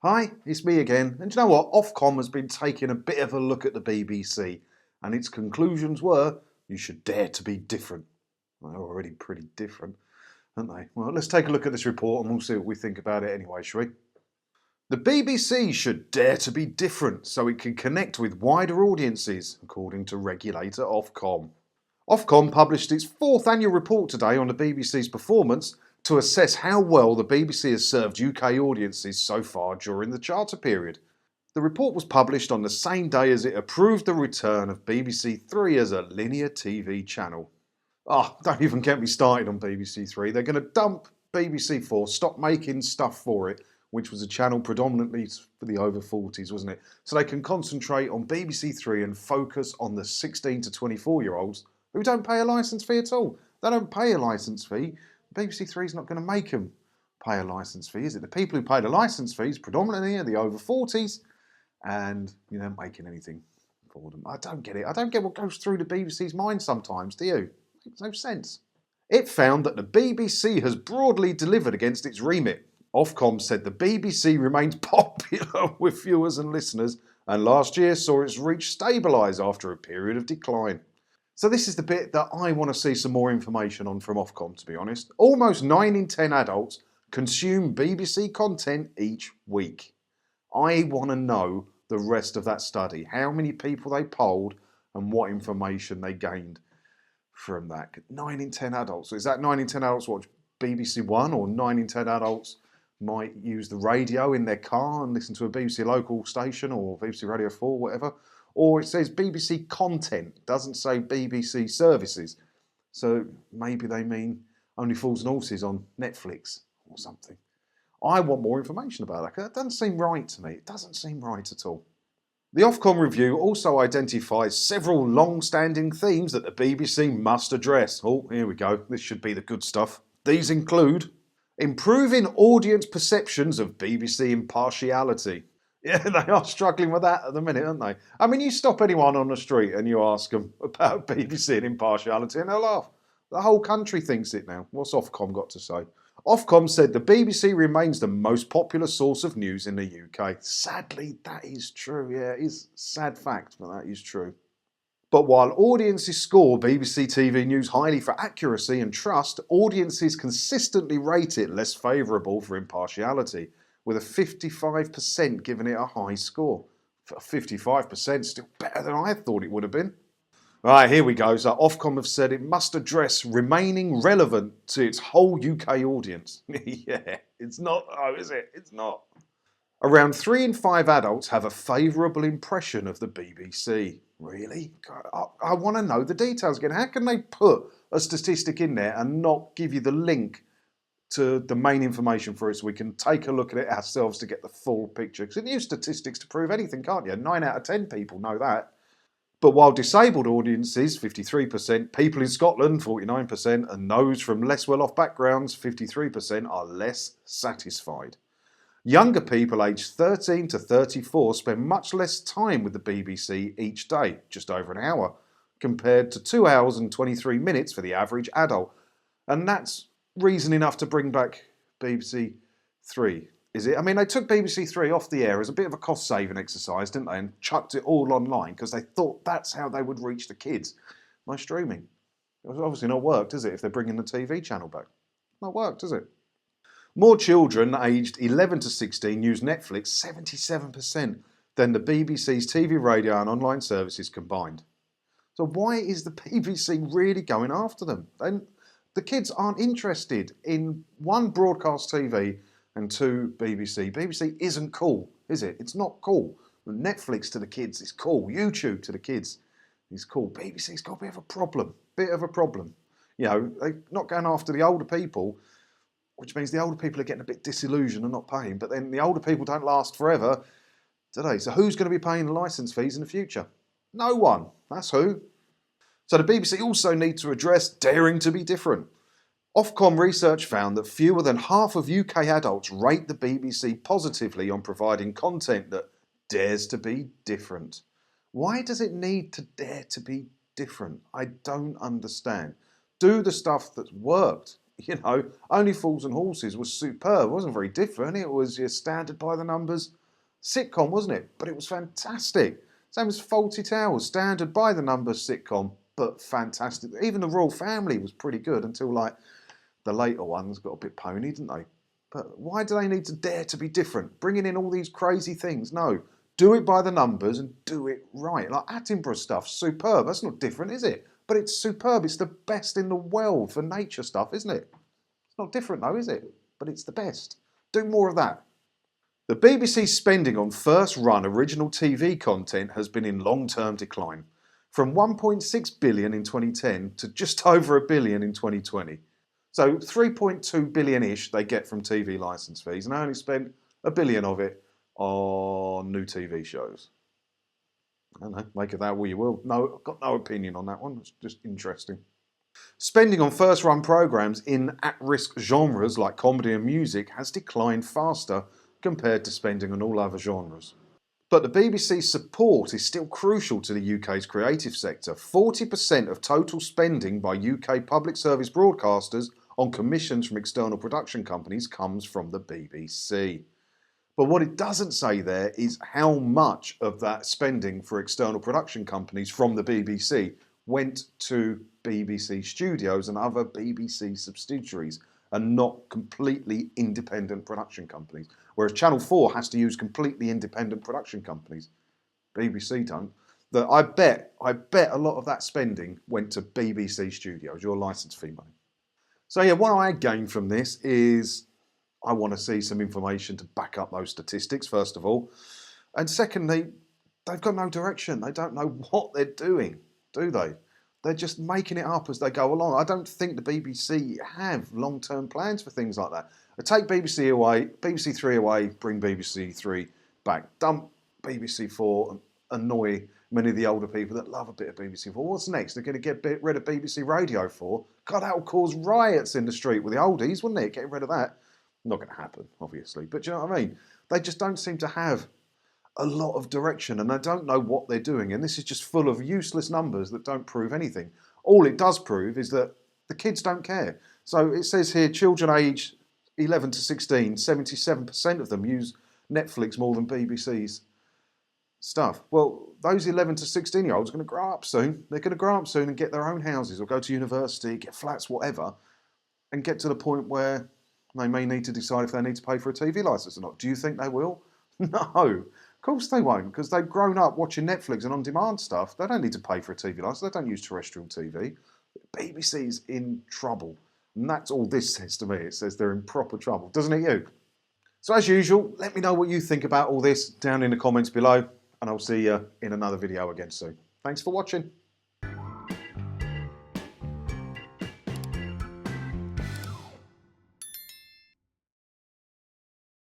Hi, it's me again, and do you know what? Ofcom has been taking a bit of a look at the BBC, and its conclusions were you should dare to be different. Well, they're already pretty different, aren't they? Well, let's take a look at this report and we'll see what we think about it anyway, shall we? The BBC should dare to be different so it can connect with wider audiences, according to regulator Ofcom. Ofcom published its fourth annual report today on the BBC's performance to assess how well the BBC has served UK audiences so far during the charter period. The report was published on the same day as it approved the return of BBC Three as a linear TV channel. Don't even get me started on BBC Three. They're going to dump BBC Four, stop making stuff for it, which was a channel predominantly for the over 40s, wasn't it? So they can concentrate on BBC Three and focus on the 16 to 24-year-olds who don't pay a licence fee at all. They don't pay a licence fee. BBC Three is not going to make them pay a licence fee, is it? The people who pay the licence fees predominantly are the over 40s, and you're not making anything for them. I don't get it. I don't get what goes through the BBC's mind sometimes, do you? It makes no sense. It found that the BBC has broadly delivered against its remit. Ofcom said the BBC remains popular with viewers and listeners, and last year saw its reach stabilise after a period of decline. So this is the bit that I want to see some more information on from Ofcom, to be honest. Almost 9 in 10 adults consume BBC content each week. I want to know the rest of that study, how many people they polled and what information they gained from that. 9 in 10 adults. Is that 9 in 10 adults watch BBC One, or 9 in 10 adults might use the radio in their car and listen to a BBC local station or BBC Radio 4, whatever? Or it says BBC content, doesn't say BBC services. So maybe they mean Only Fools and Horses on Netflix or something. I want more information about that, because that doesn't seem right to me. It doesn't seem right at all. The Ofcom review also identifies several long-standing themes that the BBC must address. Oh, here we go. This should be the good stuff. These include improving audience perceptions of BBC impartiality. Yeah, they are struggling with that at the minute, aren't they? I mean, you stop anyone on the street and you ask them about BBC and impartiality and they'll laugh. The whole country thinks it now. What's Ofcom got to say? Ofcom said the BBC remains the most popular source of news in the UK. Sadly, that is true. Yeah, it is a sad fact, but that is true. But while audiences score BBC TV News highly for accuracy and trust, audiences consistently rate it less favourable for impartiality, with a 55% giving it a high score. 55% still better than I thought it would have been. Right, here we go. So Ofcom have said it must address remaining relevant to its whole UK audience. Yeah, it's not though, is it? It's not. Around 3 in 5 adults have a favourable impression of the BBC. Really? I want to know the details again. How can they put a statistic in there and not give you the link to the main information for us so we can take a look at it ourselves to get the full picture? Because you can use statistics to prove anything, can't you? 9 out of 10 people know that. But while disabled audiences, 53%, people in Scotland, 49%, and those from less well-off backgrounds, 53%, are less satisfied. Younger people aged 13 to 34 spend much less time with the BBC each day, just over an hour, compared to 2 hours and 23 minutes for the average adult. And that's reason enough to bring back BBC Three, is it? I mean, they took BBC Three off the air as a bit of a cost-saving exercise, didn't they? And chucked it all online because they thought that's how they would reach the kids by streaming. It's obviously not worked, is it, if they're bringing the TV channel back? Not worked, is it? More children aged 11 to 16 use Netflix, 77%, than the BBC's TV, radio and online services combined. So why is the BBC really going after them? The kids aren't interested in 1, broadcast TV, and 2, BBC. BBC isn't cool, is it? It's not cool. Netflix to the kids is cool. YouTube to the kids is cool. BBC's got a bit of a problem. You know, they're not going after the older people, which means the older people are getting a bit disillusioned and not paying. But then the older people don't last forever, do they? So who's going to be paying the licence fees in the future? No one. That's who. So the BBC also need to address daring to be different. Ofcom research found that fewer than half of UK adults rate the BBC positively on providing content that dares to be different. Why does it need to dare to be different? I don't understand. Do the stuff that's worked. You know, Only Fools and Horses was superb. It wasn't very different. It was your standard by the numbers sitcom, wasn't it? But it was fantastic. Same as Fawlty Towers, standard by the numbers sitcom, but fantastic. Even the Royal Family was pretty good until like the later ones got a bit pony, didn't they? But why do they need to dare to be different? Bringing in all these crazy things. No, do it by the numbers and do it right. Like Attenborough stuff, superb. That's not different, is it? But it's superb. It's the best in the world for nature stuff, isn't it? It's not different though, is it? But it's the best. Do more of that. The BBC's spending on first-run original TV content has been in long-term decline, from 1.6 billion in 2010 to just over a billion in 2020. So 3.2 billion-ish they get from TV licence fees, and they only spent a billion of it on new TV shows. I don't know, make of that what you will. No, I've got no opinion on that one. It's just interesting. Spending on first-run programmes in at-risk genres like comedy and music has declined faster compared to spending on all other genres. But the BBC's support is still crucial to the UK's creative sector. 40% of total spending by UK public service broadcasters on commissions from external production companies comes from the BBC. But what it doesn't say there is how much of that spending for external production companies from the BBC went to BBC Studios and other BBC subsidiaries and not completely independent production companies. Whereas Channel 4 has to use completely independent production companies. BBC don't. I bet a lot of that spending went to BBC Studios, your licence fee money. So yeah, what I gain from this is I want to see some information to back up those statistics, first of all. And secondly, they've got no direction. They don't know what they're doing, do they? They're just making it up as they go along. I don't think the BBC have long-term plans for things like that. Take BBC away, BBC 3 away, bring BBC 3 back. Dump BBC 4 and annoy many of the older people that love a bit of BBC 4. What's next? They're going to get rid of BBC Radio 4. God, that will cause riots in the street with the oldies, wouldn't it? Getting rid of that. Not going to happen, obviously. But do you know what I mean? They just don't seem to have a lot of direction and they don't know what they're doing. And this is just full of useless numbers that don't prove anything. All it does prove is that the kids don't care. So it says here, children aged 11 to 16, 77% of them use Netflix more than BBC's stuff. Well, those 11 to 16-year-olds are going to grow up soon. They're going to grow up soon and get their own houses or go to university, get flats, whatever, and get to the point where they may need to decide if they need to pay for a TV licence or not. Do you think they will? No, of course they won't, because they've grown up watching Netflix and on-demand stuff. They don't need to pay for a TV licence. They don't use terrestrial TV. BBC's in trouble. And that's all this says to me. It says they're in proper trouble, doesn't it you? So as usual, let me know what you think about all this down in the comments below, and I'll see you in another video again soon. Thanks for watching.